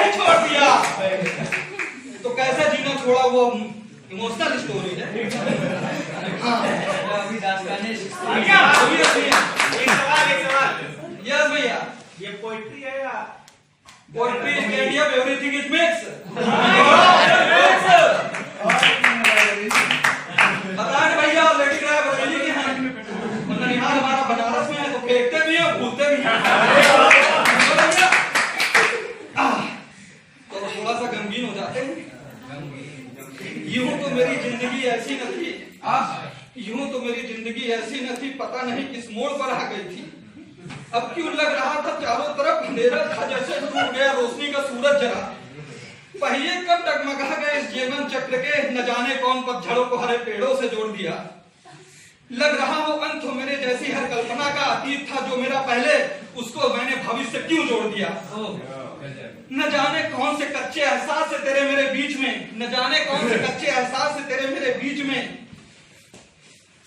ही छोड़ दिया। तो कैसा जीना छोड़ा वो इमोशनल स्टोरी है। हाँ अभी दास्ताने एक सवाल यस भैया, ये पोइट्री है या poetry is candy of everything it makes. बताएं भैया, आप लेडी ड्राइव बरेली के हैं, ननिहाल हमारा बनारस में है, तो फेंकते भी हैं भूलते भी हैं। तो थोड़ा सा गमगीन हो जाते हैं। यूं तो मेरी जिंदगी ऐसी न थी, यूं तो मेरी जिंदगी ऐसी न थी, पता नहीं किस मोड़ पर आ गई थी। अब क्यों लग रहा था चारों तरफ अंधेरा था, जैसे टूट गया रोशनी का सूरज जरा। पहिए कब डगमगा गए इस जीवन चक्र के, न जाने कौन पतझड़ों को हरे पेड़ों से जोड़ दिया। लग रहा वो अंत हो मेरे जैसी हर कल्पना का, अतीत था जो मेरा पहले, उसको मैंने भविष्य क्यों जोड़ दिया। न जाने कौन से कच्चे एहसास है तेरे मेरे बीच में, न जाने कौन से कच्चे एहसास है तेरे मेरे बीच में,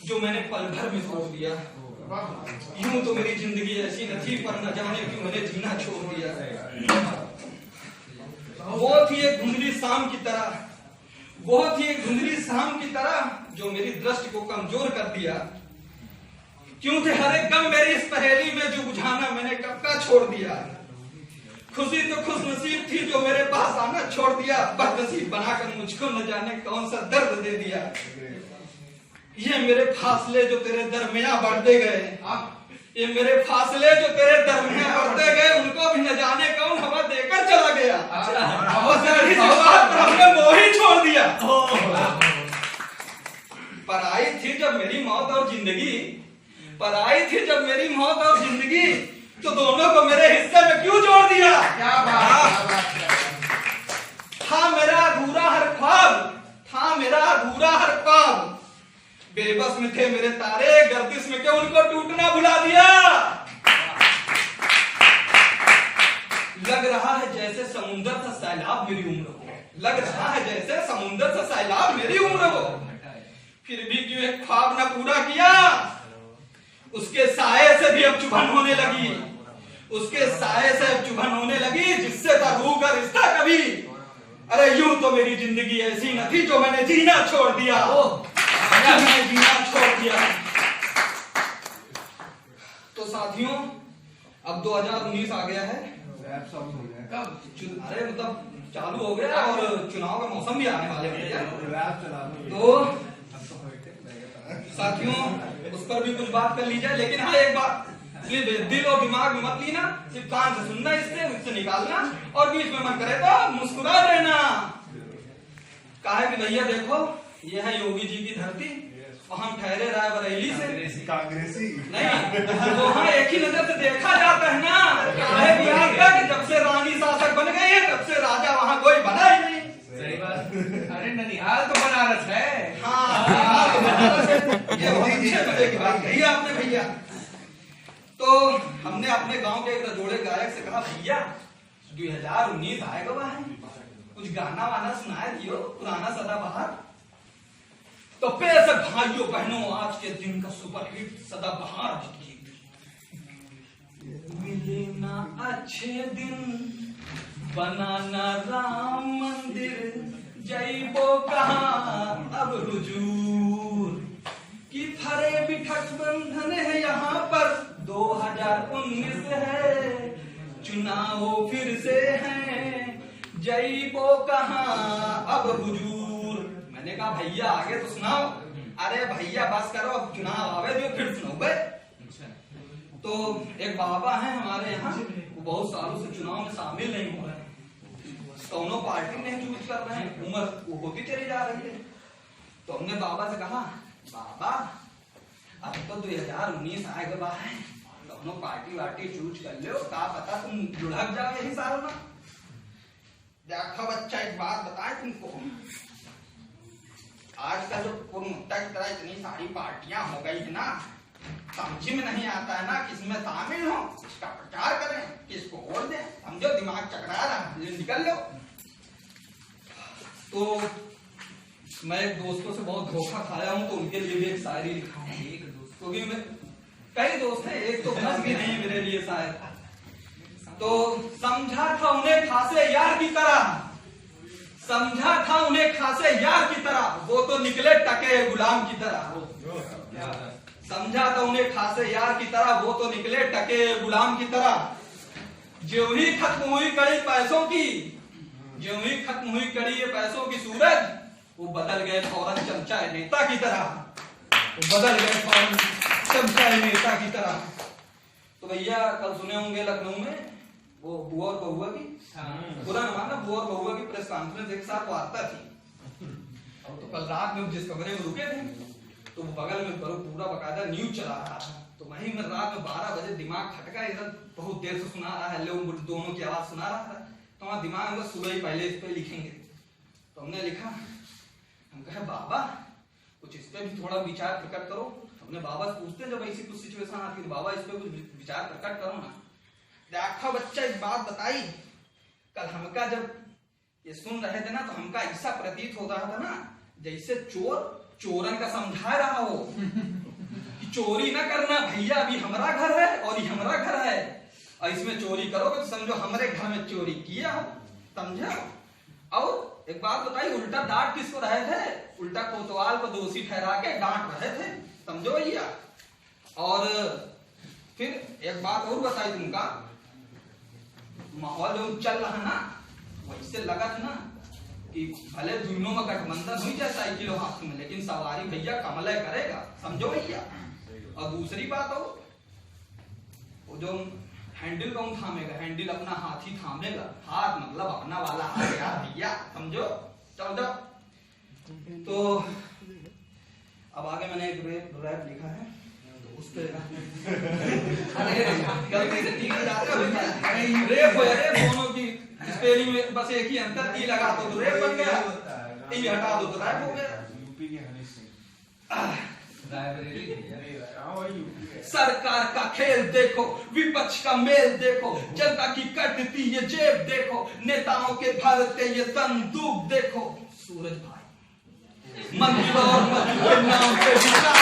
जो मैंने पल भर में छोड़ दिया। यूं तो मेरी जिंदगी ऐसी न थी, पर न जाने क्यों मैंने जीना छोड़ दिया। वो थी एक धुंधली शाम की तरह, वो थी एक धुंधली शाम की तरह, जो मेरी दृष्टि को कमजोर कर दिया। क्यों थे हर एक गम मेरी इस पहेली में, जो बुझाना मैंने कब का छोड़ दिया। खुशी तो खुश नसीब थी जो मेरे पास आना छोड़ दिया, बदनसीब बनाकर मुझको न जाने कौन सा दर्द दे दिया। ये मेरे फासले जो तेरे दरमियां बढ़ते गए, ये मेरे फासले जो तेरे दरमियां बढ़ते गए, उनको भी न जाने कौन हवा देकर चला गया। और इस बात पर हमने मोह ही छोड़ दिया। पर आई थी जब मेरी मौत और जिंदगी, पर आई थी जब मेरी मौत और जिंदगी, तो दोनों को मेरे हिस्से में क्यों जोड़ दिया। क्या बात था मेरा अधूरा हर ख्वाब, था मेरा अधूरा हर ख्वाब, बेबस में थे मेरे तारे, गर्दिश में क्यों उनको टूटना भुला दिया। लग रहा है जैसे समुंदर सा सैलाब मेरी उम्र हो, लग रहा है जैसे समुंदर सा सैलाब मेरी उम्र हो, फिर भी क्यों एक ख्वाब न पूरा किया। उसके साए से भी अब चुभन होने लगी, उसके साए से अब चुभन होने लगी, जिससे था रूह का रिश्ता कभी। अरे यूं तो मेरी जिंदगी ऐसी न थी, जो मैंने जीना छोड़ दिया, मैंने जीना छोड़ दिया। तो साथियों, अब 2019 आ गया है, अरे मतलब चालू हो गया और चुनाव का मौसम भी आने वाले हैं। तो साथियों, उस पर भी कुछ बात कर ली जाए, लेकिन हाँ एक बात, सिर्फ दिल और दिमाग में मत लेना, सिर्फ कान से सुनना, इससे निकालना, और बीच में मन करे तो मुस्कुरा देना। कहा कि भैया देखो, ये है योगी जी की धरती, और हम ठहरे रायबरेली से कांग्रेसी नहीं, तो हाँ एक ही नजर से देखा जाता है ना। काहे बिहार का कि जब से रानी शासक बन गई है, तब से राजा वहाँ कोई बना ही नहीं। सही बात। अरे ननिहाल तो बनारस है। हाँ बिहार तो बनारस है, ये बहुत अच्छे मजे की बात कही आपने भैया। तो हमने अपने गांव के एक रजोड़े गायक से कहा, भैया 2019 आएगा वहां, कुछ गाना वाना सुनाया दियो पुराना सदाबहार। तो बेशक भाइयों बहनों, आज के दिन का सुपरहिट सदाबहार गीत, मिले ना अच्छे दिन, बनाना राम मंदिर, जइबो कहाँ अब हुजूर, कि फरे बिठट बंधन है यहाँ पर, 2019 है, चुनाव फिर से है, जइबो कहाँ अब हुजूर। मैंने कहा भैया आगे तो सुनाओ। अरे भैया बस करो, अब चुनाव आवे जो फिर सुनोगे। तो एक बाबा है हमारे यहाँ, वो बहुत सालों से चुनाव में शामिल नहीं हो रहे, दोनों पार्टी नहीं चूज कर रहे हैं, उम्र वो होती चली जा रही है। तो हमने बाबा से कहा, बाबा अब तो 2019 आएगा बा है, दोनों पार्टी वार्टी चूज कर लो, क्या पता तुम लुढ़क जाओ यही साल में। देखो बच्चा एक बात बताए तुमको, आजकल जो मुद्दा की तरह इतनी सारी पार्टियां हो गई है ना, समझ में नहीं आता है ना किसमें शामिल हो, किसका प्रचार करें, किसको वोट दें। समझो दिमाग चकरा रहा है, निकल लो। तो मैं एक दोस्तों से बहुत धोखा खाया हूँ, तो उनके लिए भी एक शायरी लिखा हूँ। क्योंकि मैं कई दोस्त हैं, एक तो बस भी नहीं मेरे लिए शायर। तो समझा था उन्हें खासे यार की तरह, समझा था उन्हें खासे यार की तरह, वो तो निकले टके गुलाम की तरह। समझा था उन्हें खासे यार की तरह, वो तो निकले टके गुलाम की तरह। ज्यों ही खत्म हुई कड़ी पैसों की, ज्यों ही खत्म हुई कड़ी ये पैसों की सूरज, वो बदल गए फौरन चमचा नेता की तरह, वो बदल गए फौरन चमचा नेता की तरह। तो भैया कल सुने होंगे लखनऊ में वो बुआ और बहुआ की, पूरा ना माना, बुआ और बहुआ की प्रेस कॉन्फ्रेंस एक साथ वार्ता थी। और तो कल रात में जिस कमरे में रुके थे तो वो बगल में पूरा बकायदा न्यूज चला रहा था। तो वहीं में रात में 12 बजे दिमाग खटका, इधर बहुत देर से सुना रहा है, लोग दोनों की आवाज सुना रहा था। तो हमारा दिमाग में सुबह ही पहले इस पे लिखेंगे। तो हमने लिखा, हम कहे बाबा कुछ इस पे भी थोड़ा विचार प्रकट करो। अपने बाबा से पूछते हैं जब ऐसी कुछ सिचुएशन आती है, बाबा इस पे कुछ विचार प्रकट करो ना। देखा बच्चा एक बात बताई, कल हमका जब ये सुन रहे थे ना तो हमका ऐसा प्रतीत हो रहा था ना जैसे चोर चोरन का समझा रहा हो कि चोरी ना करना भैया, अभी हमारा घर है और ये हमारा घर है, और इसमें चोरी करोगे तो समझो हमारे घर में चोरी किया हो, समझा। और एक बात बताई, उल्टा डांट किसको रहे थे, उल्टा कोतवाल को दोषी ठहरा के डांट रहे थे, समझो भैया। और फिर एक बात और बताई तुमका, माहौल जो चल रहा ना वैसे लगा था ना कि भले दोनों में गठबंधन हुई जाए साइकिल हाथ में, लेकिन सवारी भैया कमले करेगा, समझो भैया। और दूसरी बात हो, वो जो हैंडल कौन थामेगा, हैंडल अपना हाथ ही थामेगा, हाथ मतलब अपना वाला हाथ यार भैया, समझो। चलो जाओ। तो अब आगे मैंने एक रैप लिखा है उस पे गलती से ठीक हो जाता है, रेप हो जाए दोनों की स्पेलिंग में बस एक ही अंतर, ई लगा दो तो रेप बन गया, ई हटा दो तो रैप हो गया। सरकार का खेल देखो, विपक्ष का मेल देखो, जनता की कटती ये जेब देखो, नेताओं के भरते ये संदूक देखो। सूरज भाई मंदिर और मस्जिद के नाम पे विकास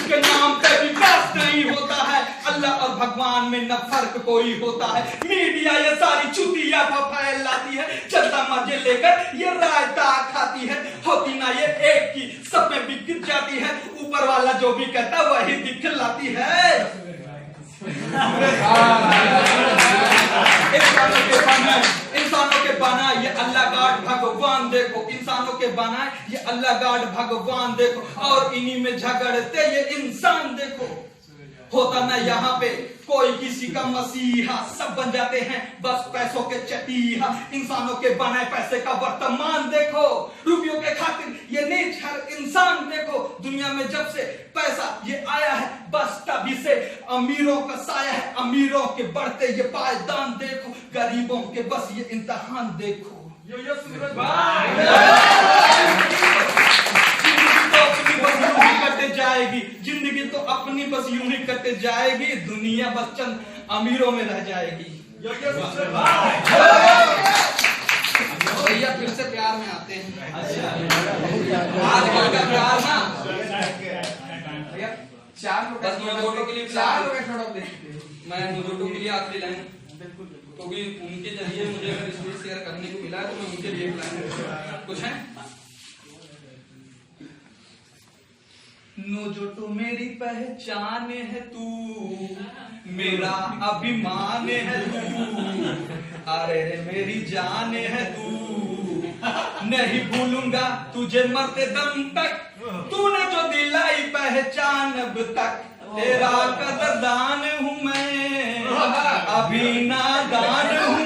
के नाम पे विकास नहीं होता है, अल्लाह और भगवान में न फर्क कोई होता है। मीडिया ये सारी चुतिया फैल लाती है, जनता मजे लेकर ये रायता खाती है, होती ना ये एक की सब में बिक जाती है, ऊपर वाला जो भी कहता वही दिखलाती है। इंसानों के बना ये अल्लाह गाड भगवान देखो, इंसानों के बना ये अल्लाह गाड भगवान देखो, और इन्हीं में झगड़ते ये इंसान देखो। होता ना यहाँ पे कोई किसी का मसीहा, सब बन जाते हैं बस पैसों के चटीहा। इंसानों के बनाए पैसे का वर्तमान देखो, रुपयों के खातिर ये नीच हर इंसान देखो। दुनिया में जब से पैसा ये आया है बस तभी से अमीरों का साया है, अमीरों के बढ़ते ये पायदान देखो, गरीबों के बस ये इम्तिहान देखो। यो सूरज कट जाएगी, जिंदगी तो अपनी बस यूं ही कट जाएगी, दुनिया बस चंद अमीरों में रह जाएगी। भैया फिर से प्यार में आते हैं। आजकल का प्यार ना भैया चार लोगों के लिए, मैं नोटों के लिए आखिरी लाइन, क्योंकि उनके जरिए मुझे अगर स्टोरी शेयर करने को मिला है तो मैं उनके लिए कुछ है। नो जो तो मेरी पहचान है तू, मेरा अभिमान है तू, अरे रे मेरी जान है तू, नहीं भूलूंगा तुझे मरते दम तक, तूने जो दिलाई पहचान अब तक, तेरा कदरदान हूँ मैं, अभी नादान हूँ